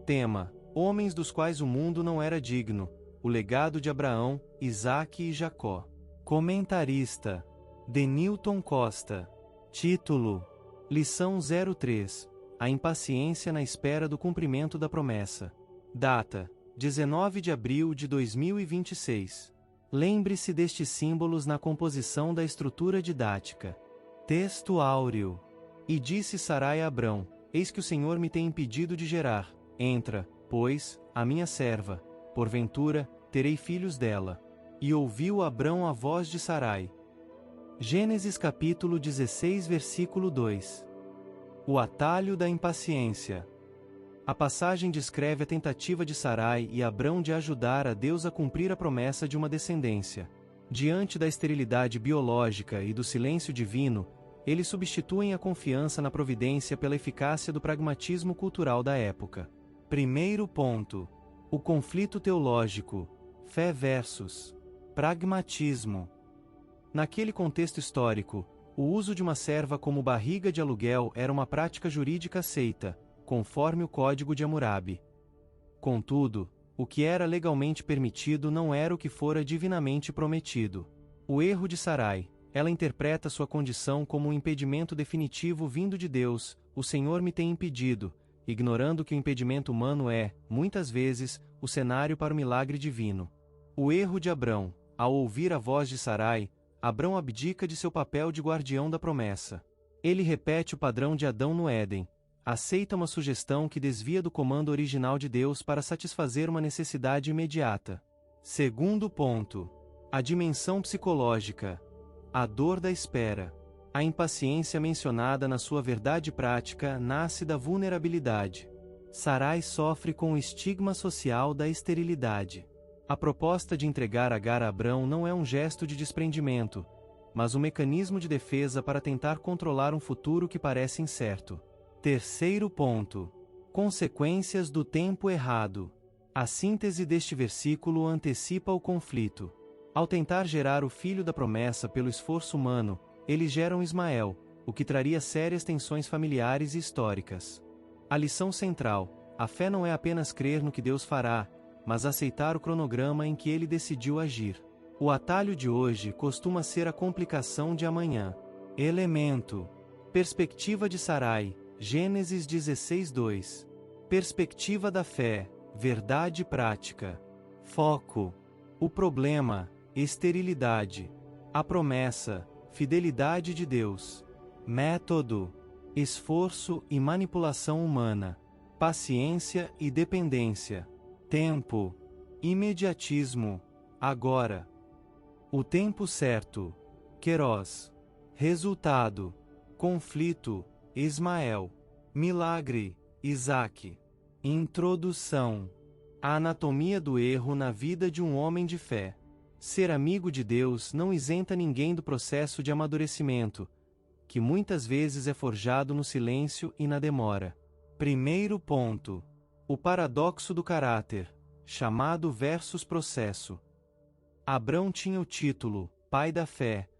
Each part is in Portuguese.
Tema: homens dos quais o mundo não era digno, o legado de Abraão, Isaque e Jacó. Comentarista: Denilton Costa. Título: Lição 03: A impaciência na espera do cumprimento da promessa. Data: 19 de abril de 2026. Lembre-se destes símbolos na composição da estrutura didática. Texto áureo. E disse Sarai a Abrão: Eis que o Senhor me tem impedido de gerar. Entra, pois, a minha serva, porventura, terei filhos dela. E ouviu Abrão a voz de Sarai. Gênesis capítulo 16, versículo 2. O atalho da impaciência. A passagem descreve a tentativa de Sarai e Abrão de ajudar a Deus a cumprir a promessa de uma descendência. Diante da esterilidade biológica e do silêncio divino, eles substituem a confiança na providência pela eficácia do pragmatismo cultural da época. Primeiro ponto: o conflito teológico, fé versus pragmatismo. Naquele contexto histórico, o uso de uma serva como barriga de aluguel era uma prática jurídica aceita, conforme o Código de Hammurabi. Contudo, o que era legalmente permitido não era o que fora divinamente prometido. O erro de Sarai: ela interpreta sua condição como um impedimento definitivo vindo de Deus, o Senhor me tem impedido, ignorando que o impedimento humano é, muitas vezes, o cenário para o milagre divino. O erro de Abrão: ao ouvir a voz de Sarai, Abrão abdica de seu papel de guardião da promessa. Ele repete o padrão de Adão no Éden: aceita uma sugestão que desvia do comando original de Deus para satisfazer uma necessidade imediata. Segundo ponto: a dimensão psicológica. A dor da espera. A impaciência mencionada na sua verdade prática nasce da vulnerabilidade. Sarai sofre com o estigma social da esterilidade. A proposta de entregar Agar a Abrão não é um gesto de desprendimento, mas um mecanismo de defesa para tentar controlar um futuro que parece incerto. Terceiro ponto: consequências do tempo errado. A síntese deste versículo antecipa o conflito. Ao tentar gerar o filho da promessa pelo esforço humano, eles geram Ismael, o que traria sérias tensões familiares e históricas. A lição central: a fé não é apenas crer no que Deus fará, mas aceitar o cronograma em que ele decidiu agir. O atalho de hoje costuma ser a complicação de amanhã. Elemento: perspectiva de Sarai, Gênesis 16:2. Perspectiva da fé, verdade prática. Foco: o problema, esterilidade. A promessa, fidelidade de Deus. Método: esforço e manipulação humana. Paciência e dependência. Tempo: imediatismo, agora. O tempo certo. Querós. Resultado: conflito, Ismael. Milagre, Isaque. Introdução: a anatomia do erro na vida de um homem de fé. Ser amigo de Deus não isenta ninguém do processo de amadurecimento, que muitas vezes é forjado no silêncio e na demora. Primeiro ponto: o paradoxo do caráter, chamado versus processo. Abrão tinha o título, pai da fé,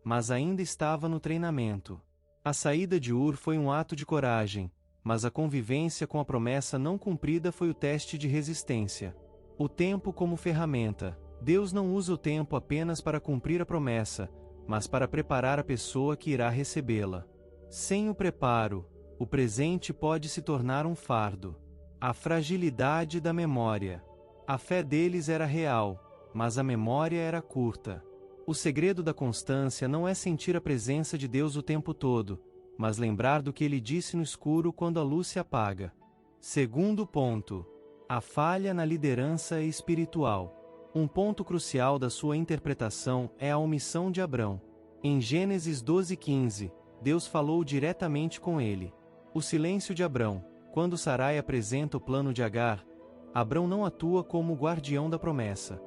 mas ainda estava no treinamento. A saída de Ur foi um ato de coragem, mas a convivência com a promessa não cumprida foi o teste de resistência. O tempo como ferramenta. Deus não usa o tempo apenas para cumprir a promessa, mas para preparar a pessoa que irá recebê-la. Sem o preparo, o presente pode se tornar um fardo. A fragilidade da memória. A fé deles era real, mas a memória era curta. O segredo da constância não é sentir a presença de Deus o tempo todo, mas lembrar do que ele disse no escuro quando a luz se apaga. Segundo ponto: a falha na liderança espiritual. Um ponto crucial da sua interpretação é a omissão de Abrão. Em Gênesis 12:15, Deus falou diretamente com ele. O silêncio de Abrão. Quando Sarai apresenta o plano de Agar, Abrão não atua como o guardião da promessa.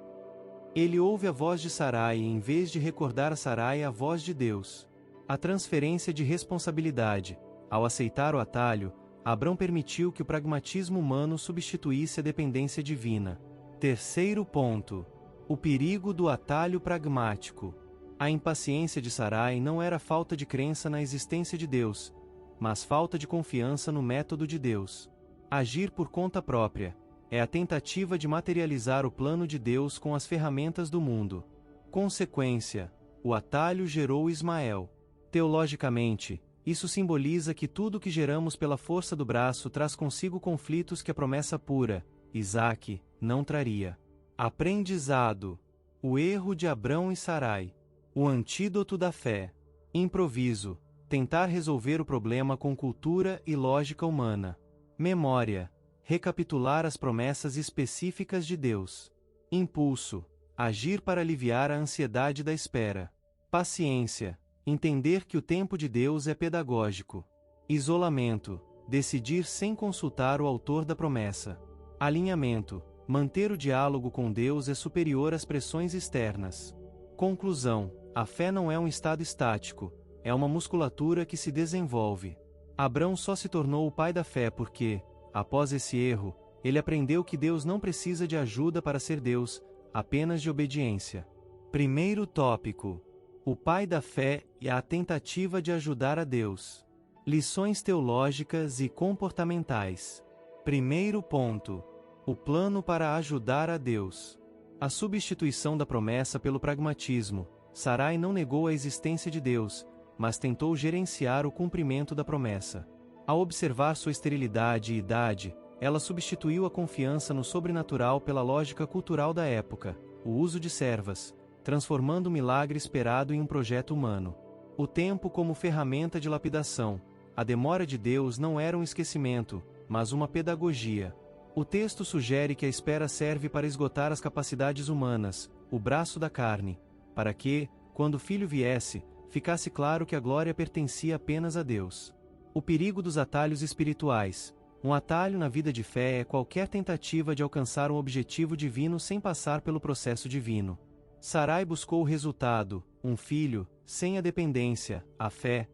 Ele ouve a voz de Sarai em vez de recordar a Sarai a voz de Deus. A transferência de responsabilidade. Ao aceitar o atalho, Abrão permitiu que o pragmatismo humano substituísse a dependência divina. Terceiro ponto: o perigo do atalho pragmático. A impaciência de Sarai não era falta de crença na existência de Deus, mas falta de confiança no método de Deus. Agir por conta própria é a tentativa de materializar o plano de Deus com as ferramentas do mundo. Consequência: o atalho gerou Ismael. Teologicamente, isso simboliza que tudo que geramos pela força do braço traz consigo conflitos que a promessa pura, Isaque, não traria. Aprendizado: o erro de Abrão e Sarai. O antídoto da fé. Improviso: tentar resolver o problema com cultura e lógica humana. Memória: recapitular as promessas específicas de Deus. Impulso: agir para aliviar a ansiedade da espera. Paciência: entender que o tempo de Deus é pedagógico. Isolamento: decidir sem consultar o autor da promessa. Alinhamento: manter o diálogo com Deus é superior às pressões externas. Conclusão: a fé não é um estado estático, é uma musculatura que se desenvolve. Abrão só se tornou o pai da fé porque, após esse erro, ele aprendeu que Deus não precisa de ajuda para ser Deus, apenas de obediência. Primeiro tópico: o pai da fé e a tentativa de ajudar a Deus. Lições teológicas e comportamentais. Primeiro ponto: o plano para ajudar a Deus. A substituição da promessa pelo pragmatismo. Sarai não negou a existência de Deus, mas tentou gerenciar o cumprimento da promessa. Ao observar sua esterilidade e idade, ela substituiu a confiança no sobrenatural pela lógica cultural da época, o uso de servas, transformando o milagre esperado em um projeto humano. O tempo como ferramenta de lapidação. A demora de Deus não era um esquecimento, mas uma pedagogia. O texto sugere que a espera serve para esgotar as capacidades humanas, o braço da carne, para que, quando o filho viesse, ficasse claro que a glória pertencia apenas a Deus. O perigo dos atalhos espirituais. Um atalho na vida de fé é qualquer tentativa de alcançar um objetivo divino sem passar pelo processo divino. Sarai buscou o resultado, um filho, sem a dependência, a fé,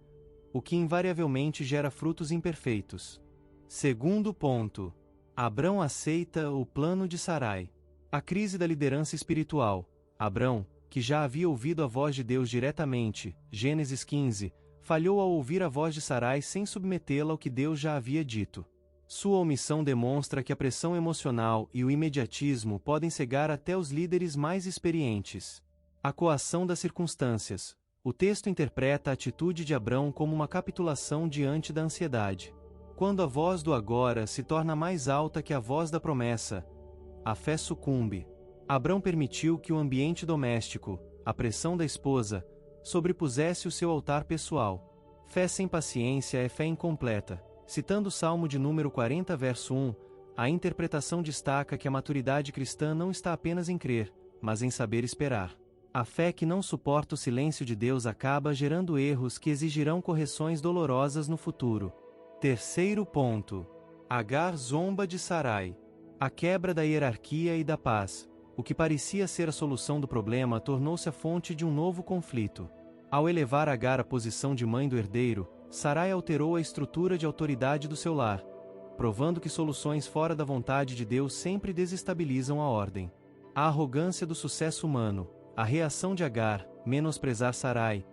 o que invariavelmente gera frutos imperfeitos. Segundo ponto: Abrão aceita o plano de Sarai. A crise da liderança espiritual. Abrão, que já havia ouvido a voz de Deus diretamente, Gênesis 15, falhou ao ouvir a voz de Sarai sem submetê-la ao que Deus já havia dito. Sua omissão demonstra que a pressão emocional e o imediatismo podem cegar até os líderes mais experientes. A coação das circunstâncias. O texto interpreta a atitude de Abrão como uma capitulação diante da ansiedade. Quando a voz do agora se torna mais alta que a voz da promessa, a fé sucumbe. Abrão permitiu que o ambiente doméstico, a pressão da esposa, sobrepusesse o seu altar pessoal. Fé sem paciência é fé incompleta. Citando o Salmo de número 40, verso 1, a interpretação destaca que a maturidade cristã não está apenas em crer, mas em saber esperar. A fé que não suporta o silêncio de Deus acaba gerando erros que exigirão correções dolorosas no futuro. Terceiro ponto: Agar zomba de Sarai. A quebra da hierarquia e da paz. O que parecia ser a solução do problema tornou-se a fonte de um novo conflito. Ao elevar Agar à posição de mãe do herdeiro, Sarai alterou a estrutura de autoridade do seu lar, provando que soluções fora da vontade de Deus sempre desestabilizam a ordem. A arrogância do sucesso humano. A reação de Agar, menosprezar Sarai,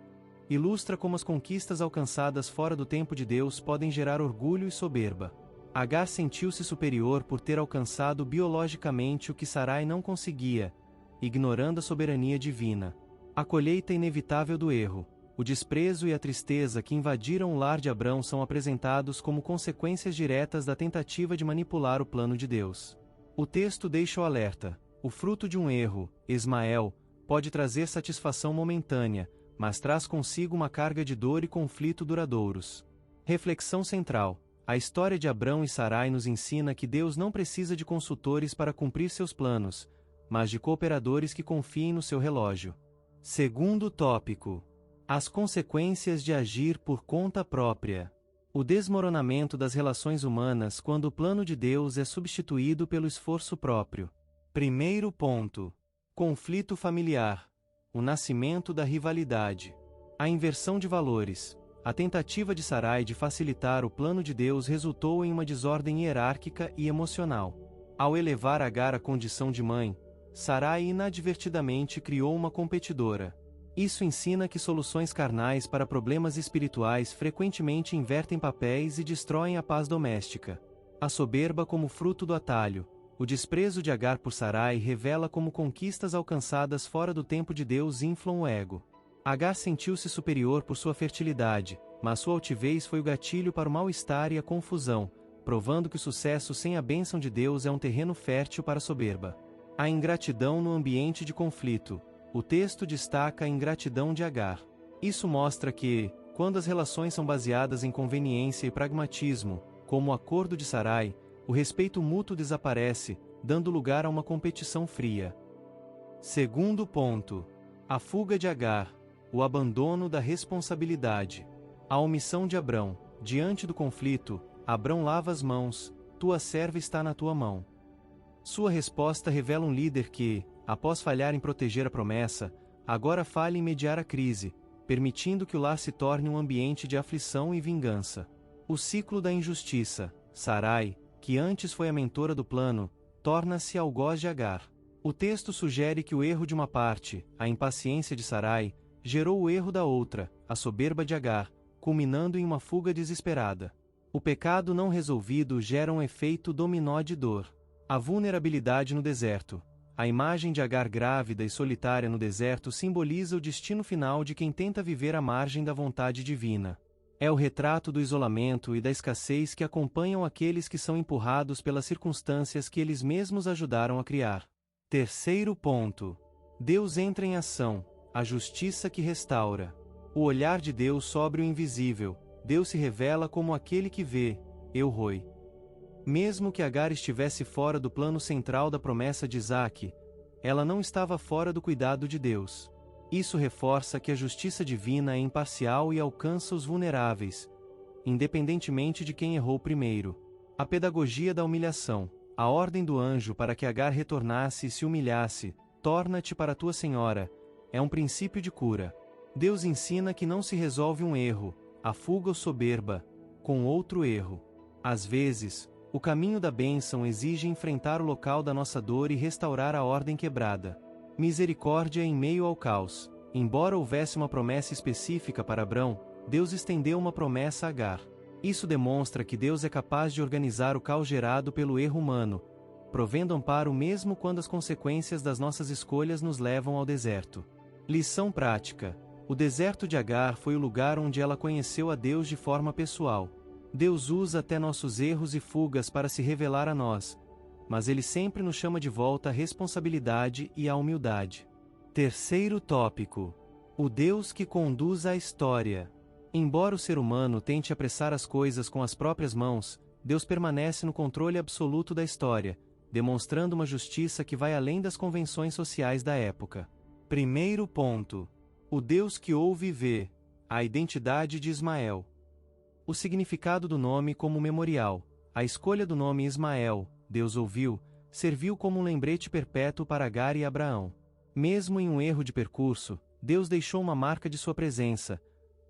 ilustra como as conquistas alcançadas fora do tempo de Deus podem gerar orgulho e soberba. Agar sentiu-se superior por ter alcançado biologicamente o que Sarai não conseguia, ignorando a soberania divina. A colheita inevitável do erro. O desprezo e a tristeza que invadiram o lar de Abrão são apresentados como consequências diretas da tentativa de manipular o plano de Deus. O texto deixa o alerta: o fruto de um erro, Ismael, pode trazer satisfação momentânea, mas traz consigo uma carga de dor e conflito duradouros. Reflexão central: a história de Abrão e Sarai nos ensina que Deus não precisa de consultores para cumprir seus planos, mas de cooperadores que confiem no seu relógio. Segundo tópico: as consequências de agir por conta própria. O desmoronamento das relações humanas quando o plano de Deus é substituído pelo esforço próprio. Primeiro ponto: conflito familiar. O nascimento da rivalidade. A inversão de valores. A tentativa de Sarai de facilitar o plano de Deus resultou em uma desordem hierárquica e emocional. Ao elevar Agar à condição de mãe, Sarai inadvertidamente criou uma competidora. Isso ensina que soluções carnais para problemas espirituais frequentemente invertem papéis e destroem a paz doméstica. A soberba como fruto do atalho. O desprezo de Agar por Sarai revela como conquistas alcançadas fora do tempo de Deus inflam o ego. Agar sentiu-se superior por sua fertilidade, mas sua altivez foi o gatilho para o mal-estar e a confusão, provando que o sucesso sem a bênção de Deus é um terreno fértil para a soberba. A ingratidão no ambiente de conflito. O texto destaca a ingratidão de Agar. Isso mostra que, quando as relações são baseadas em conveniência e pragmatismo, como o acordo de Sarai, o respeito mútuo desaparece, dando lugar a uma competição fria. Segundo ponto. A fuga de Agar. O abandono da responsabilidade. A omissão de Abrão. Diante do conflito, Abrão lava as mãos, tua serva está na tua mão. Sua resposta revela um líder que, após falhar em proteger a promessa, agora falha em mediar a crise, permitindo que o lar se torne um ambiente de aflição e vingança. O ciclo da injustiça. Sarai, que antes foi a mentora do plano, torna-se algoz de Agar. O texto sugere que o erro de uma parte, a impaciência de Sarai, gerou o erro da outra, a soberba de Agar, culminando em uma fuga desesperada. O pecado não resolvido gera um efeito dominó de dor. A vulnerabilidade no deserto. A imagem de Agar grávida e solitária no deserto simboliza o destino final de quem tenta viver à margem da vontade divina. É o retrato do isolamento e da escassez que acompanham aqueles que são empurrados pelas circunstâncias que eles mesmos ajudaram a criar. Terceiro ponto. Deus entra em ação, a justiça que restaura. O olhar de Deus sobre o invisível. Deus se revela como aquele que vê, El Roi. Mesmo que Agar estivesse fora do plano central da promessa de Isaque, ela não estava fora do cuidado de Deus. Isso reforça que a justiça divina é imparcial e alcança os vulneráveis, independentemente de quem errou primeiro. A pedagogia da humilhação. A ordem do anjo para que Agar retornasse e se humilhasse, torna-te para tua senhora, é um princípio de cura. Deus ensina que não se resolve um erro, a fuga ou soberba, com outro erro. Às vezes, o caminho da bênção exige enfrentar o local da nossa dor e restaurar a ordem quebrada. Misericórdia em meio ao caos. Embora houvesse uma promessa específica para Abrão, Deus estendeu uma promessa a Agar. Isso demonstra que Deus é capaz de organizar o caos gerado pelo erro humano, provendo amparo mesmo quando as consequências das nossas escolhas nos levam ao deserto. Lição prática. O deserto de Agar foi o lugar onde ela conheceu a Deus de forma pessoal. Deus usa até nossos erros e fugas para se revelar a nós, mas Ele sempre nos chama de volta à responsabilidade e à humildade. Terceiro tópico. O Deus que conduz a história. Embora o ser humano tente apressar as coisas com as próprias mãos, Deus permanece no controle absoluto da história, demonstrando uma justiça que vai além das convenções sociais da época. Primeiro ponto. O Deus que ouve e vê. A identidade de Ismael. O significado do nome como memorial. A escolha do nome Ismael, Deus ouviu, serviu como um lembrete perpétuo para Agar e Abraão. Mesmo em um erro de percurso, Deus deixou uma marca de sua presença,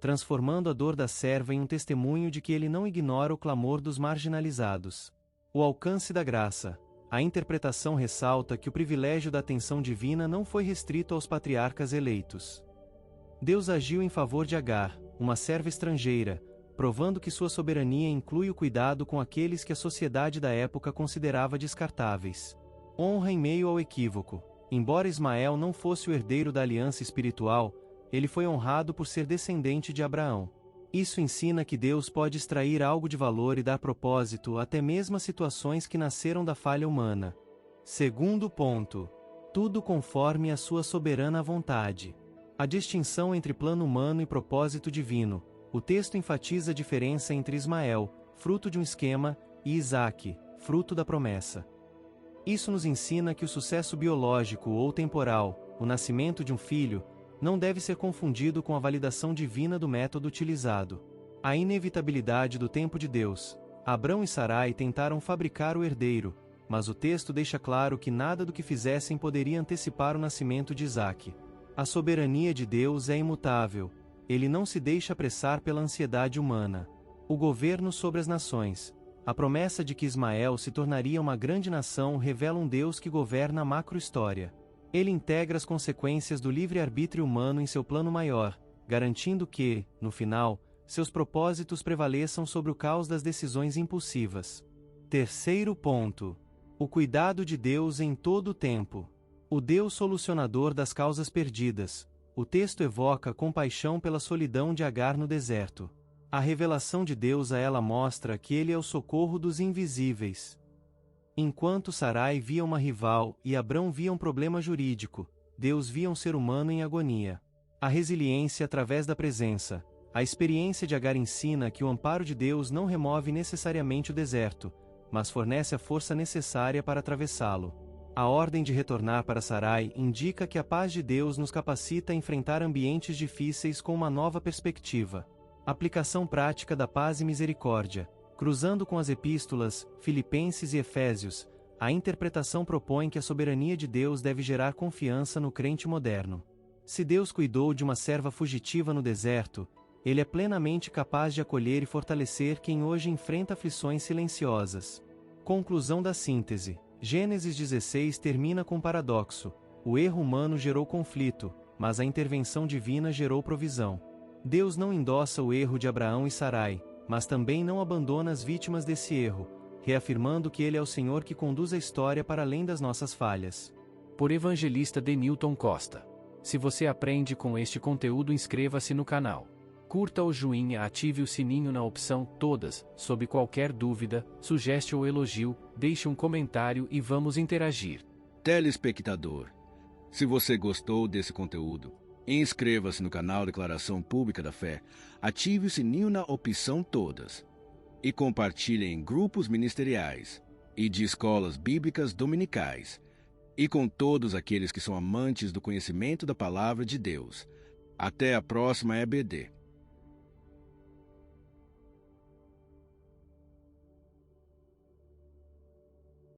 transformando a dor da serva em um testemunho de que Ele não ignora o clamor dos marginalizados. O alcance da graça. A interpretação ressalta que o privilégio da atenção divina não foi restrito aos patriarcas eleitos. Deus agiu em favor de Agar, uma serva estrangeira, provando que sua soberania inclui o cuidado com aqueles que a sociedade da época considerava descartáveis. Honra em meio ao equívoco. Embora Ismael não fosse o herdeiro da aliança espiritual, ele foi honrado por ser descendente de Abraão. Isso ensina que Deus pode extrair algo de valor e dar propósito até mesmo a situações que nasceram da falha humana. Segundo ponto. Tudo conforme a sua soberana vontade. A distinção entre plano humano e propósito divino. O texto enfatiza a diferença entre Ismael, fruto de um esquema, e Isaque, fruto da promessa. Isso nos ensina que o sucesso biológico ou temporal, o nascimento de um filho, não deve ser confundido com a validação divina do método utilizado. A inevitabilidade do tempo de Deus. Abrão e Sarai tentaram fabricar o herdeiro, mas o texto deixa claro que nada do que fizessem poderia antecipar o nascimento de Isaque. A soberania de Deus é imutável. Ele não se deixa apressar pela ansiedade humana. O governo sobre as nações. A promessa de que Ismael se tornaria uma grande nação revela um Deus que governa a macrohistória. Ele integra as consequências do livre-arbítrio humano em seu plano maior, garantindo que, no final, seus propósitos prevaleçam sobre o caos das decisões impulsivas. Terceiro ponto. O cuidado de Deus em todo o tempo. O Deus solucionador das causas perdidas. O texto evoca compaixão pela solidão de Agar no deserto. A revelação de Deus a ela mostra que Ele é o socorro dos invisíveis. Enquanto Sarai via uma rival e Abrão via um problema jurídico, Deus via um ser humano em agonia. A resiliência através da presença. A experiência de Agar ensina que o amparo de Deus não remove necessariamente o deserto, mas fornece a força necessária para atravessá-lo. A ordem de retornar para Sarai indica que a paz de Deus nos capacita a enfrentar ambientes difíceis com uma nova perspectiva. Aplicação prática da paz e misericórdia. Cruzando com as epístolas, Filipenses e Efésios, a interpretação propõe que a soberania de Deus deve gerar confiança no crente moderno. Se Deus cuidou de uma serva fugitiva no deserto, Ele é plenamente capaz de acolher e fortalecer quem hoje enfrenta aflições silenciosas. Conclusão da síntese. Gênesis 16 termina com um paradoxo. O erro humano gerou conflito, mas a intervenção divina gerou provisão. Deus não endossa o erro de Abraão e Sarai, mas também não abandona as vítimas desse erro, reafirmando que Ele é o Senhor que conduz a história para além das nossas falhas. Por Evangelista Denilton Costa. Se você aprende com este conteúdo, inscreva-se no canal. Curta o joinha e ative o sininho na opção Todas. Sob qualquer dúvida, sugestão ou elogio, deixe um comentário e vamos interagir. Telespectador, se você gostou desse conteúdo, inscreva-se no canal Declaração Pública da Fé, ative o sininho na opção Todas e compartilhe em grupos ministeriais e de escolas bíblicas dominicais e com todos aqueles que são amantes do conhecimento da Palavra de Deus. Até a próxima EBD.